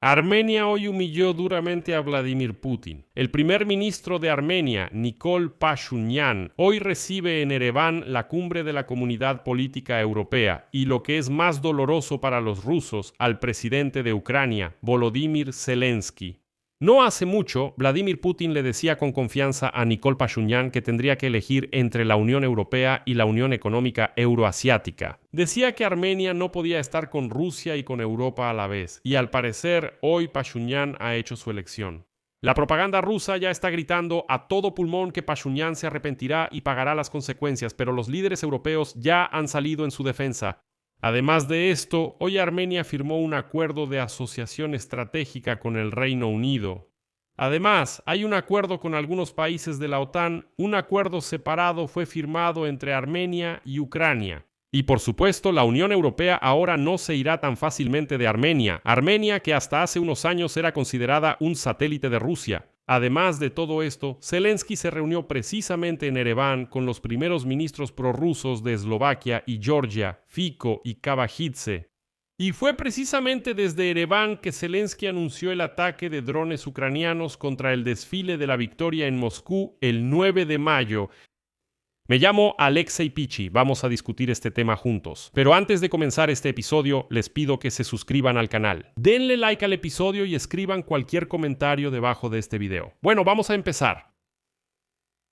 Armenia hoy humilló duramente a Vladimir Putin. El primer ministro de Armenia, Nikol Pashinyan, hoy recibe en Ereván la cumbre de la Comunidad Política Europea y, lo que es más doloroso para los rusos, al presidente de Ucrania, Volodymyr Zelensky. No hace mucho, Vladimir Putin le decía con confianza a Nikol Pashinyan que tendría que elegir entre la Unión Europea y la Unión Económica Euroasiática. Decía que Armenia no podía estar con Rusia y con Europa a la vez, y al parecer hoy Pashinyan ha hecho su elección. La propaganda rusa ya está gritando a todo pulmón que Pashinyan se arrepentirá y pagará las consecuencias, pero los líderes europeos ya han salido en su defensa. Además de esto, hoy Armenia firmó un acuerdo de asociación estratégica con el Reino Unido. Además, hay un acuerdo con algunos países de la OTAN. Un acuerdo separado fue firmado entre Armenia y Ucrania. Y por supuesto, la Unión Europea ahora no se irá tan fácilmente de Armenia. Armenia, que hasta hace unos años era considerada un satélite de Rusia. Además de todo esto, Zelensky se reunió precisamente en Ereván con los primeros ministros prorrusos de Eslovaquia y Georgia, Fico y Kavakhidze. Y fue precisamente desde Ereván que Zelensky anunció el ataque de drones ucranianos contra el desfile de la victoria en Moscú el 9 de mayo. Me llamo Alexei Pichi, vamos a discutir este tema juntos. Pero antes de comenzar este episodio, les pido que se suscriban al canal. Denle like al episodio y escriban cualquier comentario debajo de este video. Bueno, vamos a empezar.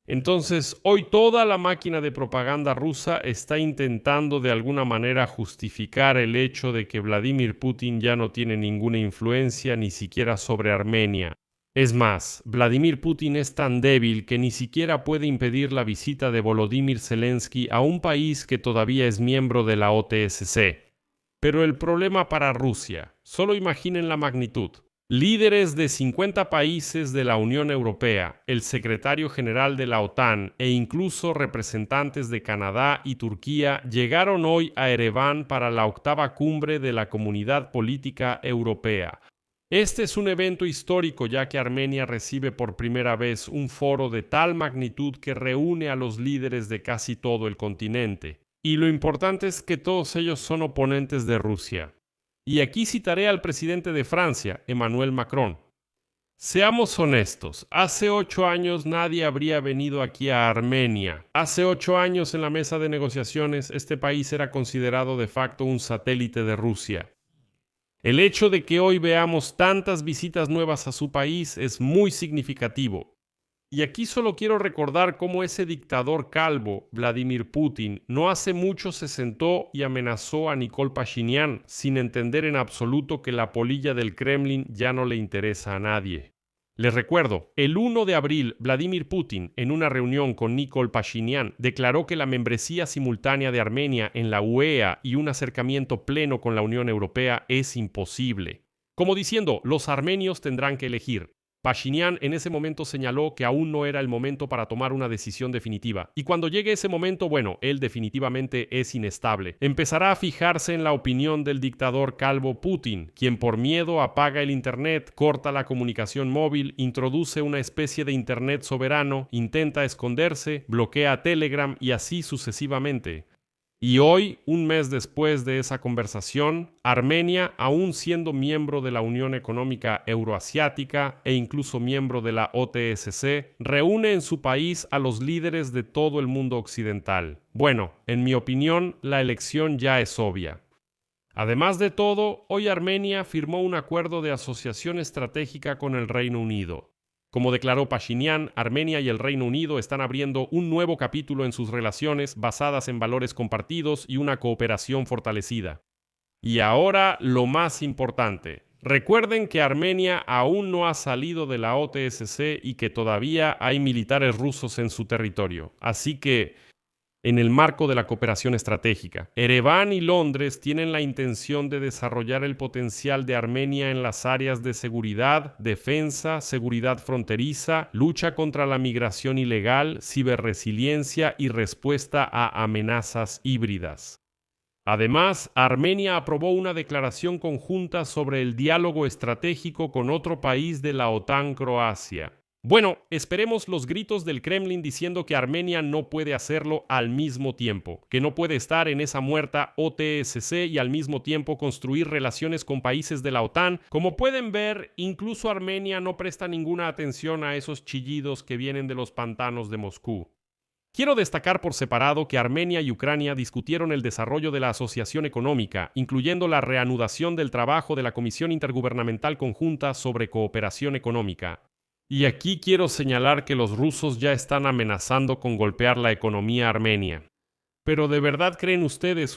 Entonces, hoy toda la máquina de propaganda rusa está intentando de alguna manera justificar el hecho de que Vladimir Putin ya no tiene ninguna influencia ni siquiera sobre Armenia. Es más, Vladimir Putin es tan débil que ni siquiera puede impedir la visita de Volodymyr Zelensky a un país que todavía es miembro de la OTSC. Pero el problema para Rusia, solo imaginen la magnitud. Líderes de 50 países de la Unión Europea, el secretario general de la OTAN e incluso representantes de Canadá y Turquía llegaron hoy a Ereván para la 8ª cumbre de la Comunidad Política Europea. Este es un evento histórico, ya que Armenia recibe por primera vez un foro de tal magnitud que reúne a los líderes de casi todo el continente. Y lo importante es que todos ellos son oponentes de Rusia. Y aquí citaré al presidente de Francia, Emmanuel Macron. Seamos honestos, hace 8 años nadie habría venido aquí a Armenia. Hace 8 años en la mesa de negociaciones este país era considerado de facto un satélite de Rusia. El hecho de que hoy veamos tantas visitas nuevas a su país es muy significativo. Y aquí solo quiero recordar cómo ese dictador calvo, Vladimir Putin, no hace mucho se sentó y amenazó a Nikol Pashinyan sin entender en absoluto que la polilla del Kremlin ya no le interesa a nadie. Les recuerdo, el 1 de abril, Vladimir Putin, en una reunión con Nikol Pashinyan, declaró que la membresía simultánea de Armenia en la UEA y un acercamiento pleno con la Unión Europea es imposible. Como diciendo, los armenios tendrán que elegir. Pashinyan en ese momento señaló que aún no era el momento para tomar una decisión definitiva. Y cuando llegue ese momento, bueno, él definitivamente es inestable. Empezará a fijarse en la opinión del dictador calvo Putin, quien por miedo apaga el internet, corta la comunicación móvil, introduce una especie de internet soberano, intenta esconderse, bloquea Telegram y así sucesivamente. Y hoy, un mes después de esa conversación, Armenia, aún siendo miembro de la Unión Económica Euroasiática e incluso miembro de la OTSC, reúne en su país a los líderes de todo el mundo occidental. Bueno, en mi opinión, la elección ya es obvia. Además de todo, hoy Armenia firmó un acuerdo de asociación estratégica con el Reino Unido. Como declaró Pashinyan, Armenia y el Reino Unido están abriendo un nuevo capítulo en sus relaciones basadas en valores compartidos y una cooperación fortalecida. Y ahora lo más importante. Recuerden que Armenia aún no ha salido de la OTSC y que todavía hay militares rusos en su territorio. Así que, en el marco de la cooperación estratégica, Ereván y Londres tienen la intención de desarrollar el potencial de Armenia en las áreas de seguridad, defensa, seguridad fronteriza, lucha contra la migración ilegal, ciberresiliencia y respuesta a amenazas híbridas. Además, Armenia aprobó una declaración conjunta sobre el diálogo estratégico con otro país de la OTAN, Croacia. Bueno, esperemos los gritos del Kremlin diciendo que Armenia no puede hacerlo al mismo tiempo, que no puede estar en esa muerta OTSC y al mismo tiempo construir relaciones con países de la OTAN. Como pueden ver, incluso Armenia no presta ninguna atención a esos chillidos que vienen de los pantanos de Moscú. Quiero destacar por separado que Armenia y Ucrania discutieron el desarrollo de la asociación económica, incluyendo la reanudación del trabajo de la Comisión Intergubernamental Conjunta sobre Cooperación Económica. Y aquí quiero señalar que los rusos ya están amenazando con golpear la economía armenia. Pero ¿de verdad creen ustedes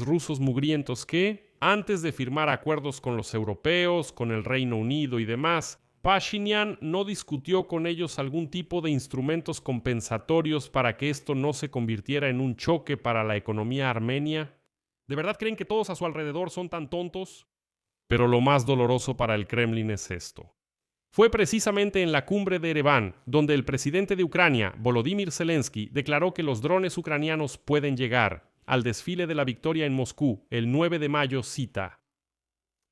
rusos mugrientos, que, antes de firmar acuerdos con los europeos, con el Reino Unido y demás, Pashinyan no discutió con ellos algún tipo de instrumentos compensatorios para que esto no se convirtiera en un choque para la economía armenia? ¿De verdad creen que todos a su alrededor son tan tontos? Pero lo más doloroso para el Kremlin es esto. Fue precisamente en la cumbre de Ereván donde el presidente de Ucrania, Volodymyr Zelensky, declaró que los drones ucranianos pueden llegar al desfile de la victoria en Moscú el 9 de mayo, cita.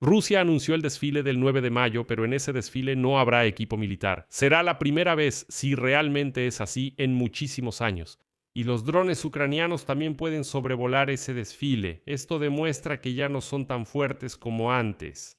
Rusia anunció el desfile del 9 de mayo, pero en ese desfile no habrá equipo militar. Será la primera vez, si realmente es así, en muchísimos años. Y los drones ucranianos también pueden sobrevolar ese desfile. Esto demuestra que ya no son tan fuertes como antes.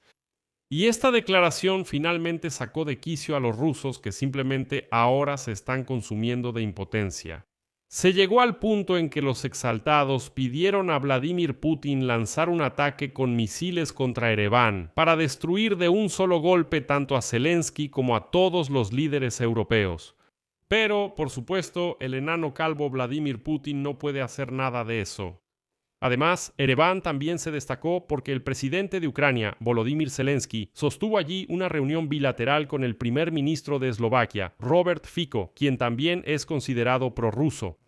Y esta declaración finalmente sacó de quicio a los rusos, que simplemente ahora se están consumiendo de impotencia. Se llegó al punto en que los exaltados pidieron a Vladimir Putin lanzar un ataque con misiles contra Ereván para destruir de un solo golpe tanto a Zelensky como a todos los líderes europeos. Pero, por supuesto, el enano calvo Vladimir Putin no puede hacer nada de eso. Además, Ereván también se destacó porque el presidente de Ucrania, Volodymyr Zelensky, sostuvo allí una reunión bilateral con el primer ministro de Eslovaquia, Robert Fico, quien también es considerado prorruso.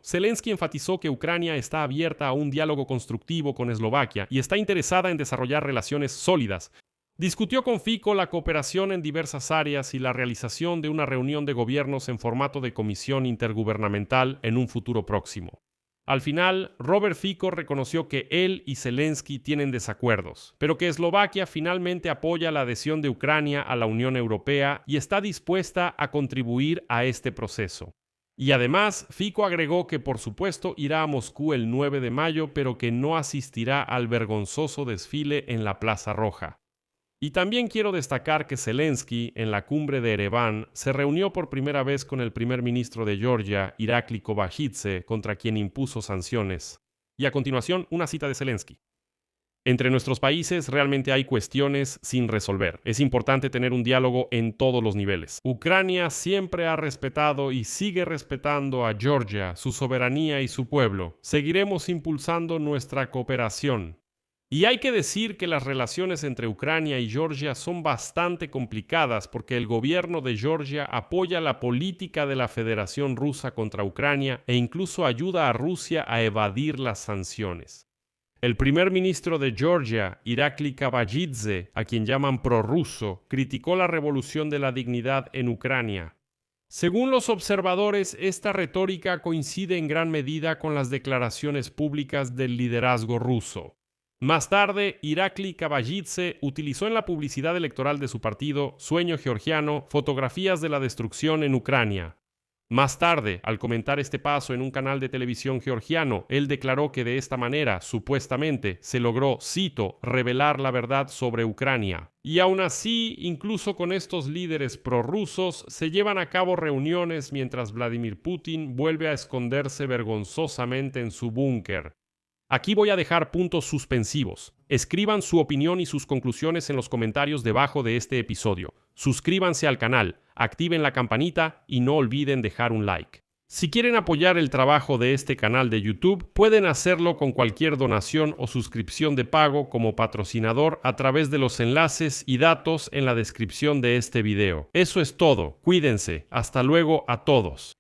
Zelensky enfatizó que Ucrania está abierta a un diálogo constructivo con Eslovaquia y está interesada en desarrollar relaciones sólidas. Discutió con Fico la cooperación en diversas áreas y la realización de una reunión de gobiernos en formato de comisión intergubernamental en un futuro próximo. Al final, Robert Fico reconoció que él y Zelensky tienen desacuerdos, pero que Eslovaquia finalmente apoya la adhesión de Ucrania a la Unión Europea y está dispuesta a contribuir a este proceso. Y además, Fico agregó que por supuesto irá a Moscú el 9 de mayo, pero que no asistirá al vergonzoso desfile en la Plaza Roja. Y también quiero destacar que Zelensky, en la cumbre de Ereván, se reunió por primera vez con el primer ministro de Georgia, Irakli Kobakidze, contra quien impuso sanciones. Y a continuación, una cita de Zelensky. Entre nuestros países realmente hay cuestiones sin resolver. Es importante tener un diálogo en todos los niveles. Ucrania siempre ha respetado y sigue respetando a Georgia, su soberanía y su pueblo. Seguiremos impulsando nuestra cooperación. Y hay que decir que las relaciones entre Ucrania y Georgia son bastante complicadas porque el gobierno de Georgia apoya la política de la Federación Rusa contra Ucrania e incluso ayuda a Rusia a evadir las sanciones. El primer ministro de Georgia, Irakli Kobakidze, a quien llaman prorruso, criticó la revolución de la dignidad en Ucrania. Según los observadores, esta retórica coincide en gran medida con las declaraciones públicas del liderazgo ruso. Más tarde, Irakli Kobakidze utilizó en la publicidad electoral de su partido, Sueño Georgiano, fotografías de la destrucción en Ucrania. Más tarde, al comentar este paso en un canal de televisión georgiano, él declaró que de esta manera, supuestamente, se logró, cito, revelar la verdad sobre Ucrania. Y aún así, incluso con estos líderes prorrusos, se llevan a cabo reuniones mientras Vladimir Putin vuelve a esconderse vergonzosamente en su búnker. Aquí voy a dejar puntos suspensivos. Escriban su opinión y sus conclusiones en los comentarios debajo de este episodio. Suscríbanse al canal, activen la campanita y no olviden dejar un like. Si quieren apoyar el trabajo de este canal de YouTube, pueden hacerlo con cualquier donación o suscripción de pago como patrocinador a través de los enlaces y datos en la descripción de este video. Eso es todo. Cuídense. Hasta luego a todos.